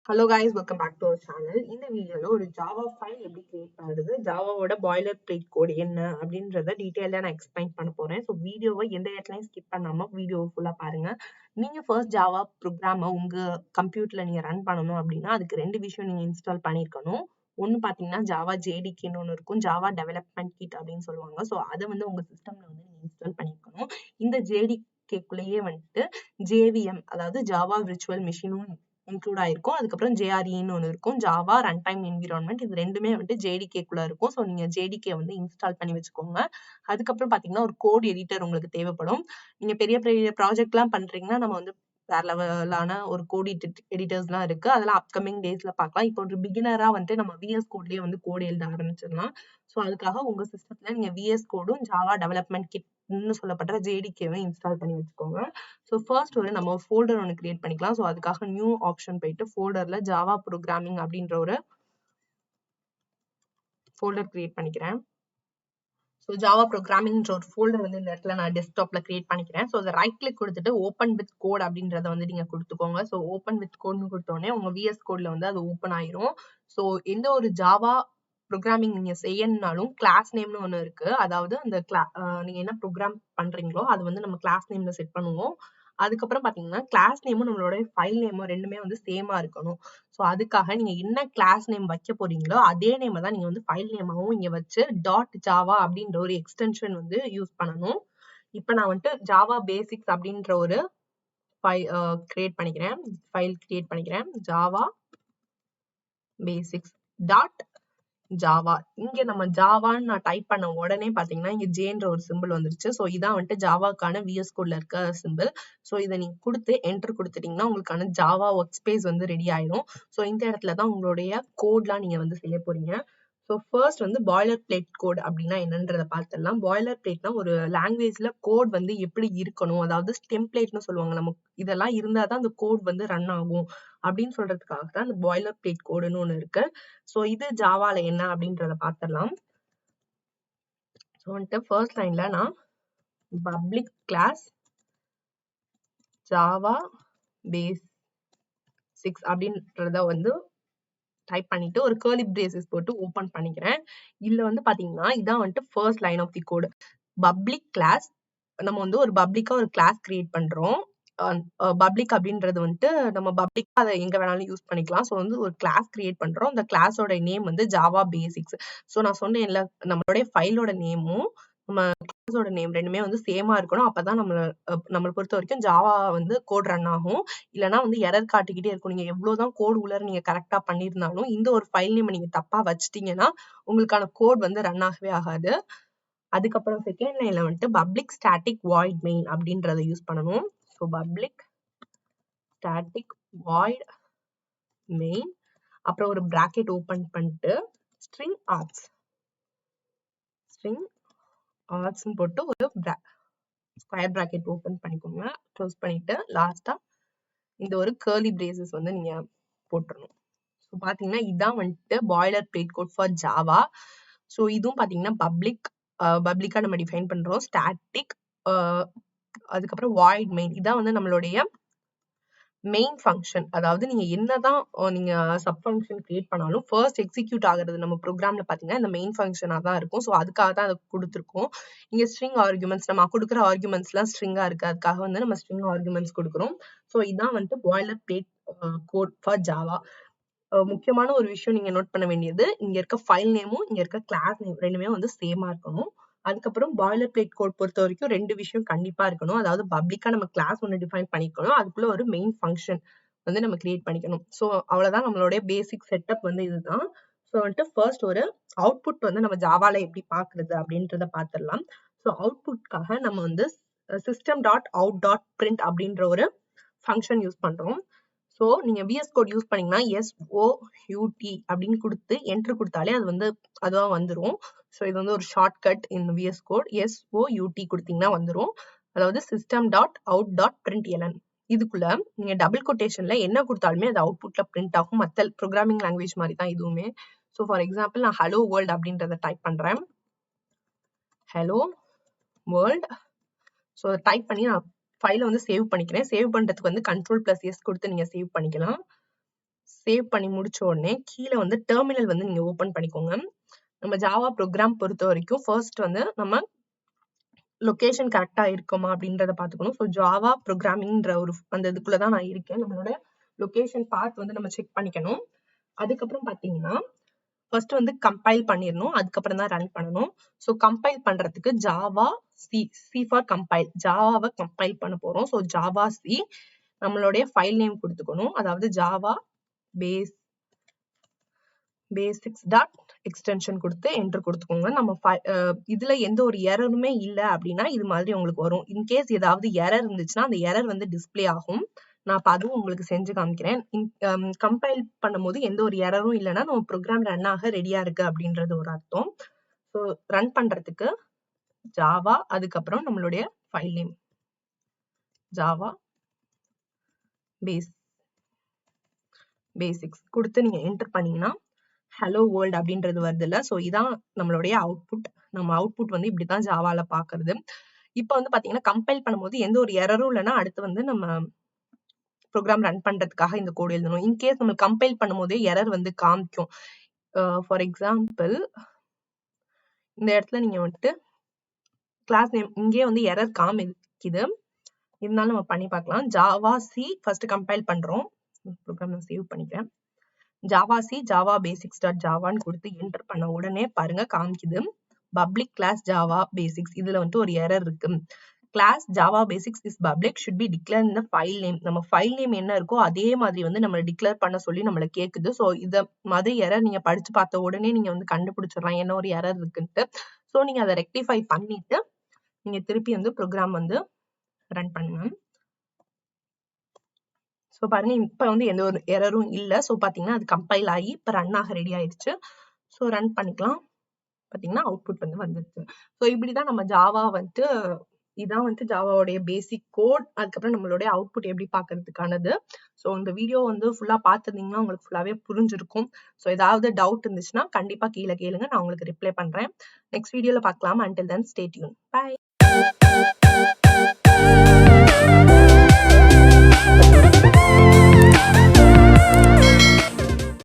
Hello guys, welcome back to our channel. இந்த வீடியோல ஒரு ஜாவா ஃபைல் எப்படி கிரியேட் பண்றது, ஜாவாவோட பாய்லர் பிளேட் கோட் என்ன அப்படின்றத டீடைலா நான் எக்ஸ்பிளைன் பண்ண போறேன். ஸோ வீடியோவை எந்த இடத்துலயும் ஸ்கிப் பண்ணாம வீடியோவை ஃபுல்லா பாருங்க. நீங்க ஃபர்ஸ்ட் ஜாவா ப்ரோக்ராமை உங்க கம்ப்யூட்டர்ல நீங்க ரன் பண்ணணும் அப்படின்னா அதுக்கு ரெண்டு விஷயம் நீங்க இன்ஸ்டால் பண்ணிருக்கணும். ஒன்னு பாத்தீங்கன்னா ஜாவா ஜேடிகேன்னு ஒன்று இருக்கும், ஜாவா டெவலப்மெண்ட் கிட் அப்படின்னு சொல்லுவாங்க. ஸோ அதை வந்து உங்க சிஸ்டம்ல வந்து நீங்க இன்ஸ்டால் பண்ணிருக்கணும். இந்த ஜேடிகேக்குள்ளேயே வந்துட்டு ஜேவிஎம் அதாவது ஜாவா விர்ச்சுவல் மிஷினும் இன்க்ளூட் ஆயிருக்கும். அதுக்கப்புறம் ஜேஆர்இன்னு ஒன்று இருக்கும், ஜாவா ரன் டைம் என்விரான்மெண்ட். இது ரெண்டுமே வந்துட்டு ஜேடிகேக்குள்ள இருக்கும். ஸோ நீங்க ஜேடிகே வந்து இன்ஸ்டால் பண்ணி வச்சுக்கோங்க. அதுக்கப்புறம் பாத்தீங்கன்னா ஒரு கோட் எடிட்டர் உங்களுக்கு தேவைப்படும். நீங்க பெரிய பெரிய ப்ராஜெக்ட் எல்லாம் பண்றீங்கன்னா நம்ம வந்து வேற லெவலான ஒரு கோட் எடிட்டர்ஸ் எல்லாம் இருக்கு. அதெல்லாம் அப்கமிங் டேஸ்ல பார்க்கலாம். இப்போ ஒரு பிகினரா வந்துட்டு நம்ம விஎஸ் கோட்லயே வந்து கோட் எழுத ஆரம்பிச்சிடலாம். ஸோ அதுக்காக உங்க சிஸ்டத்துல நீங்க விஎஸ் கோடும் ஜாவா டெவலப்மெண்ட் கிட் சொல்லப்படுற ஜேடிகேவை இன்ஸ்டால் பண்ணி வச்சுக்கோங்க. ஸோ ஃபர்ஸ்ட் ஒரு நம்ம ஃபோல்டர் ஒன்று கிரியேட் பண்ணிக்கலாம். ஸோ அதுக்காக நியூ ஆப்ஷன் போயிட்டு ஃபோல்டர்ல ஜாவா ப்ரோக்ராமிங் அப்படின்ற ஒரு ஃபோல்டர் கிரியேட் பண்ணிக்கிறேன். ஸோ ஜாவா ப்ரோக்ராமிங்ன்ற ஒரு ஃபோல்டர் வந்து இந்த இடத்துல நான் டெஸ்க்டாப்ல கிரியேட் பண்ணிக்கிறேன். ஸோ அதை ரைட் கிளிக் கொடுத்துட்டு ஓப்பன் வித் கோட் அப்படின்றத வந்து நீங்க கொடுத்துக்கோங்க. ஸோ ஓப்பன் வித் கோட்னு கொடுத்தோடனே உங்க விஎஸ் கோட்ல வந்து அது ஓப்பன் ஆயிரும். ஸோ எந்த ஒரு ஜாவா ப்ரோக்ராமிங் நீங்க செய்யணும்னாலும் கிளாஸ் நேம்னு ஒன்று இருக்கு. அதாவது அந்த நீங்க என்ன ப்ரோக்ராம் பண்றீங்களோ அது வந்து நம்ம கிளாஸ் நேம்ல செட் பண்ணுவோம். அதுக்கப்புறம் பாத்தீங்கன்னா கிளாஸ் நேமும் நம்மளோட ஃபைல் நேமும் ரெண்டுமே வந்து சேமா இருக்கணும். ஸோ அதுக்காக நீங்க என்ன கிளாஸ் நேம் வைக்க போறீங்களோ அதே நேம் தான் நீங்க வந்து ஃபைல் நேமாவும் இங்க வச்சு டாட் ஜாவா அப்படின்ற ஒரு எக்ஸ்டென்ஷன் வந்து யூஸ் பண்ணணும். இப்போ நான் வந்துட்டு ஜாவா பேசிக்ஸ் அப்படின்ற ஒரு ஃபைல் கிரியேட் பண்ணிக்கிறேன். Java basics dot Java. இங்க நம்ம ஜாவான்னு நான் டைப் பண்ண உடனே பாத்தீங்கன்னா இங்க ஜேன்ற ஒரு சிம்பிள் வந்துருச்சு. ஸோ இதான் வந்துட்டு ஜாவாக்கான விஎஸ் கோட்ல இருக்க சிம்பிள். ஸோ இதை நீங்க கொடுத்து என்டர் கொடுத்துட்டீங்கன்னா உங்களுக்கான ஜாவா ஒர்க் ஸ்பேஸ் வந்து ரெடி ஆயிடும். ஸோ இந்த இடத்துல தான் உங்களுடைய கோட்லாம் நீங்க வந்து செய்ய போறீங்க. ஸோ ஃபர்ஸ்ட் வந்து பாய்லர் பிளேட் கோட் அப்படின்னா என்னன்றதை பார்த்துடலாம். பாய்லர் பிளேட்னா ஒரு லாங்குவேஜ்ல கோட் வந்து எப்படி இருக்கணும், அதாவது டெம்ப்ளேட்னு சொல்லுவாங்க. நம்ம இதெல்லாம் இருந்தாதான் அந்த கோட் வந்து ரன் ஆகும் அப்படின்னு சொல்றதுக்காக தான் அந்த பாய்லர் பிளேட் கோடுன்னு ஒண்ணு இருக்கு. ஸோ இது ஜாவால என்ன அப்படின்றத பார்த்துடலாம். ஸோ வந்துட்டு ஃபர்ஸ்ட் லைன்ல நான் பப்ளிக் கிளாஸ் ஜாவா பேசிக்ஸ் அப்படின்றத வந்து டைப் பண்ணிட்டு ஒரு கர்லி பிரேசஸ் போட்டு ஓபன் பண்ணிக்கிறேன். இதுல வந்து பாத்தீங்கன்னா இதான் வந்துட்டு first line of the code. Public class, நம்ம வந்து ஒரு பப்ளிக்கா ஒரு கிளாஸ் கிரியேட் பண்றோம். பப்ளிக் அப்படின்றது வந்துட்டு நம்ம பப்ளிக்கா அதை எங்க வேணாலும் யூஸ் பண்ணிக்கலாம். ஸோ வந்து ஒரு கிளாஸ் கிரியேட் பண்றோம். அந்த கிளாஸோட நேம் வந்து ஜாவா பேசிக்ஸ். ஸோ நான் சொன்னேன்ல நம்மளுடைய ஃபைலோட நேமும் நம்ம கிளாஸோட நேம் ரெண்டுமே வந்து சேமா இருக்கணும். அப்பதான் நம்மளை பொறுத்த வரைக்கும் ஜாவா வந்து கோட் ரன் ஆகும். இல்லைன்னா வந்து எரர் காட்டிக்கிட்டே இருக்கும். நீங்க எவ்வளவுதான் கோட் உள்ளார நீங்க கரெக்டா பண்ணியிருந்தாலும் இந்த ஒரு ஃபைல் நேம் நீங்க தப்பா வச்சிட்டீங்கன்னா உங்களுக்கான கோட் வந்து ரன் ஆகவே ஆகாது. அதுக்கப்புறம் செகண்ட் லைன்ல வந்துட்டு பப்ளிக் ஸ்டாட்டிக் வாய்ட் மெயின் அப்படின்றத யூஸ் பண்ணணும். So public static void main, அப்புறம் ஒரு பிராக்கெட் ஓபன் பண்ணிட்டு ஸ்ட்ரிங் ஆர்ட்ஸ் போட்டு ஒரு ஸ்கொயர் பிராக்கெட் ஓபன் பண்ணிக்கோங்க. க்ளோஸ் பண்ணிட்டு லாஸ்டா இந்த ஒரு கர்லி பிரேசஸ் வந்து நீங்க போட்டுறணும். ஸோ பாத்தீங்கன்னா இதான் வந்துட்டு boiler plate code for Java. So இதுவும் பாத்தீங்கன்னா பப்ளிக்கா நம்ம டிஃபைன் பண்றோம். ஸ்டாட்டிக் அதுக்கப்புறம் வாய்ட் மெயின், இதான் வந்து நம்மளுடைய மெயின் ஃபங்க்ஷன். அதாவது நீங்க என்னதான் நீங்க சப் ஃபங்க்ஷன் கிரியேட் பண்ணாலும் ஃபர்ஸ்ட் எக்ஸிக்யூட் ஆகுறது நம்ம ப்ரோக்ராம்ல பாத்தீங்கன்னா இந்த மெயின் ஃபங்க்ஷனா தான் இருக்கும். ஸோ அதுக்காக தான் அதை கொடுத்துருக்கோம். இங்க ஸ்ட்ரிங் ஆர்குமெண்ட்ஸ், நம்ம கொடுக்குற ஆர்குமெண்ட்ஸ் எல்லாம் ஸ்ட்ரிங்கா இருக்கு, அதுக்காக வந்து நம்ம ஸ்ட்ரிங் ஆர்குமெண்ட்ஸ் கொடுக்குறோம். ஸோ இதான் வந்துட்டு boiler plate code for Java. முக்கியமான ஒரு விஷயம் நீங்க நோட் பண்ண வேண்டியது, இங்க இருக்க ஃபைல் நேமும் இங்க இருக்க கிளாஸ் நேம் ரெண்டுமே வந்து சேமா இருக்கணும். அதுக்கப்புறம் பாய்லர் பிளேட் கோட் பொறுத்த வரைக்கும் ரெண்டு விஷயம் கண்டிப்பா இருக்கணும். அதாவது பப்ளிக்கா நம்ம கிளாஸ் ஒன்று டிஃபைன் பண்ணிக்கணும், அதுக்குள்ள ஒரு மெயின் ஃபங்க்ஷன் வந்து நம்ம கிரியேட் பண்ணிக்கணும். ஸோ அவ்வளவுதான் நம்மளுடைய பேசிக் செட்டப் வந்து இதுதான். ஸோ வந்துட்டு ஃபர்ஸ்ட் ஒரு அவுட்புட் வந்து நம்ம ஜாவால எப்படி பாக்குறது அப்படின்றத பார்த்துடலாம். ஸோ அவுட்புட்காக நம்ம வந்து system.out.print அப்படின்ற ஒரு ஃபங்க்ஷன் யூஸ் பண்றோம். ஸோ நீங்க விஎஸ் கோட் யூஸ் பண்ணீங்கன்னா SOUT அப்படின்னு கொடுத்து என்டர் கொடுத்தாலே அது வந்து அதுவா வந்துடும். ஸோ இது வந்து ஒரு ஷார்ட்கட் இந்த விஎஸ் கோட். SOUT கொடுத்தீங்கன்னா வந்துடும். அதாவது system.out.println. இதுக்குள்ள நீங்க டபுள் கொட்டேஷன்ல என்ன கொடுத்தாலுமே அது அவுட்புட்ல பிரிண்ட் ஆகும். மற்ற ப்ரோக்ராமிங் லாங்குவேஜ் மாதிரி தான் இதுவுமே. ஸோ ஃபார் எக்ஸாம்பிள் நான் ஹலோ வேர்ல்ட் அப்படின்றத டைப் பண்றேன். Hello world. ஸோ டைப் பண்ணி நான் ஃபைலை வந்து சேவ் பண்ணிக்கிறேன். சேவ் பண்றதுக்கு வந்து Ctrl+S கொடுத்து நீங்க சேவ் பண்ணிக்கலாம். சேவ் பண்ணி முடிச்ச உடனே கீழே வந்து டெர்மினல் வந்து நீங்க ஓபன் பண்ணிக்கோங்க. நம்ம ஜாவா ப்ரோக்ராம் பொறுத்த வரைக்கும் ஃபர்ஸ்ட் வந்து நம்ம லொகேஷன் கரெக்டா இருக்குமா அப்படின்றத பாத்துக்கணும். ஸோ ஜாவா ப்ரோக்ராமிங்ன்ற ஒரு அந்த இதுக்குள்ளதான் நான் இருக்கேன். நம்மளோட லொகேஷன் பார்ட் வந்து நம்ம செக் பண்ணிக்கணும். அதுக்கப்புறம் பாத்தீங்கன்னா ஃபர்ஸ்ட் வந்து கம்பைல் பண்ணிடணும். அதுக்கப்புறம் தான் ரன் பண்ணணும். ஸோ கம்பைல் பண்றதுக்கு ஜாவா சி ஃபார் கம்பைல், ஜாவாவை கம்பைல் பண்ண போறோம். ஸோ ஜாவா சி நம்மளுடைய ஃபைல் நேம் கொடுத்துக்கணும். அதாவது ஜாவா பேசிக்ஸ் டாட் எக்ஸ்டென்ஷன் கொடுத்து என்டர் கொடுத்துக்கோங்க. நம்ம இதுல எந்த ஒரு எரருமே இல்லை அப்படின்னா இது மாதிரி உங்களுக்கு வரும். இன்கேஸ் ஏதாவது எரர் இருந்துச்சுன்னா அந்த எரர் வந்து டிஸ்பிளே ஆகும். நான் இப்போ அதுவும் உங்களுக்கு செஞ்சு காமிக்கிறேன். கம்பைல் பண்ணும்போது எந்த ஒரு எரரும் இல்லைன்னா நம்ம ப்ரோக்ராம் ரன் ஆக ரெடியா இருக்கு அப்படின்றது ஒரு அர்த்தம். ஸோ ரன் பண்றதுக்கு ஜாவா, அதுக்கப்புறம் நம்மளுடைய ஃபைல் நேம் ஜாவா பேசிக்ஸ் கொடுத்து நீங்க என்டர் பண்ணீங்கன்னா ஹலோ வேர்ல்ட் அப்படின்றது வருது இல்ல. ஸோ இதான் நம்மளுடைய அவுட்புட். நம்ம அவுட்புட் வந்து இப்படிதான் ஜாவால பாக்குறது. இப்போ வந்து பாத்தீங்கன்னா கம்பைல் பண்ணும்போது எந்த ஒரு எரரும் இல்லைன்னா அடுத்து வந்து நம்ம ப்ரோக்ராம் ரன் பண்றதுக்காக இந்த கோட் எழுதணும். இன்கேஸ் நம்ம கம்பைல் பண்ணும்போதே எரர் வந்து காமிக்கும். ஃபார் எக்ஸாம்பிள் இந்த இடத்துல நீங்க வந்துட்டு கிளாஸ் நேம் இங்கே வந்து எரர் காமிக்குது. இருந்தாலும் நம்ம பண்ணி பார்க்கலாம். ஜாவா சி ஃபர்ஸ்ட் கம்பைல் பண்றோம். ப்ரோக்ராம் நான் சேவ் பண்ணிக்கிறேன். Java C Java basics dot ஜாவான்னு கொடுத்து என்டர் பண்ண உடனே பாருங்க காமிக்குது பப்ளிக் கிளாஸ் ஜாவா பேசிக்ஸ். இதுல வந்து ஒரு எரர் இருக்கு. Class Java basics is public should be declare in the file name. நம்ம ஃபைல் நேம் என்ன இருக்கோ அதே மாதிரி வந்து நம்ம டிக்ளேர் பண்ண சொல்லி நம்மள கேக்குது. ஸோ இத மாதிரி எரர் நீங்க படிச்சு பார்த்த உடனே நீங்க வந்து கண்டுபிடிச்சிடலாம் என்ன ஒரு எரர் இருக்குன்ட்டு. ஸோ நீங்க அதை ரெக்டிஃபை பண்ணிட்டு நீங்க திருப்பி வந்து ப்ரோக்ராம் வந்து ரன் பண்ணுங்க. ஸோ பாருங்க இப்ப வந்து எந்த ஒரு எரரும் இல்லை. ஸோ பாத்தீங்கன்னா அது கம்பைல் ஆகி இப்ப ரன் ஆக ரெடி ஆயிடுச்சு. ஸோ ரன் பண்ணிக்கலாம். பாத்தீங்கன்னா அவுட்புட் வந்து வந்துருச்சு. ஸோ இப்படிதான் நம்ம ஜாவா வந்துட்டு இதான் வந்து ஜாவாவுடைய பேசிக் கோட். அதுக்கப்புறம் நம்மளுடைய அவுட்புட் எப்படி பாக்குறதுக்கானது. ஸோ இந்த வீடியோ வந்து ஃபுல்லா பார்த்துருந்தீங்கன்னா உங்களுக்கு ஃபுல்லாவே புரிஞ்சிருக்கும். ஸோ ஏதாவது டவுட் இருந்துச்சுன்னா கண்டிப்பா கீழே கேளுங்க, நான் உங்களுக்கு ரிப்ளை பண்றேன். நெக்ஸ்ட் வீடியோல பார்க்கலாம். until then stay tuned. Bye.